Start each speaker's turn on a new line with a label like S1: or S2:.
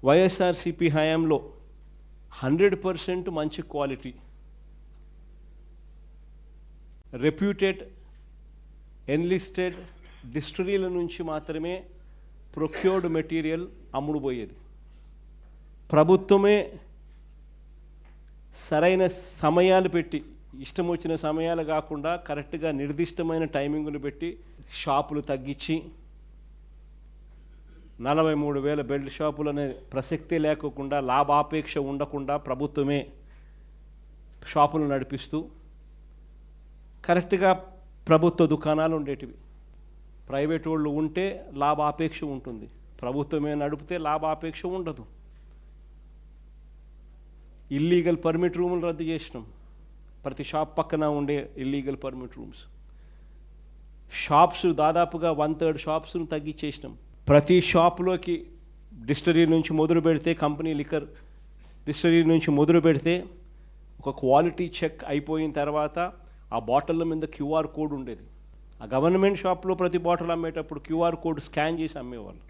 S1: వైఎస్ఆర్సీపీ హయాంలో 100% మంచి quality, reputed enlisted డిస్టిలరీల నుంచి మాత్రమే ప్రొక్యూర్డ్ మెటీరియల్ అమ్ముడుపోయేది. ప్రభుత్వమే సరైన సమయాలు పెట్టి, ఇష్టం వచ్చిన సమయాలు కాకుండా కరెక్ట్గా నిర్దిష్టమైన టైమింగ్ను పెట్టి షాపులు తగ్గించి 43,000 బెల్ట్ షాపులు అనే ప్రసక్తే లేకోకుండా, లాభాపేక్ష ఉండకుండా ప్రభుత్వమే షాపులు నడిపిస్తూ కరెక్ట్గా ప్రభుత్వ దుకాణాలు ఉండేటివి. ప్రైవేట్ వాళ్ళు ఉంటే లాభాపేక్ష ఉంటుంది, ప్రభుత్వమే నడిపితే లాభాపేక్ష ఉండదు. ఇల్లీగల్ పర్మిట్ రూములు రద్దు చేసినాం, ప్రతి షాప్ పక్కన ఉండే ఇల్లీగల్ పర్మిట్ రూమ్స్. షాప్స్ దాదాపుగా 1/3 షాప్స్ను తగ్గించేసినాం. ప్రతి షాప్లోకి డిస్టిలరీ నుంచి మొదలు పెడితే, కంపెనీ లిక్కర్ డిస్టిలరీ నుంచి మొదలు పెడితే ఒక క్వాలిటీ చెక్ అయిపోయిన తర్వాత ఆ బాటిళ్ళ మీద QR కోడ్ ఉండేది. ఆ గవర్నమెంట్ షాప్లో ప్రతి బాటిల్ అమ్మేటప్పుడు QR కోడ్ స్కాన్ చేసి అమ్మేవాళ్ళు.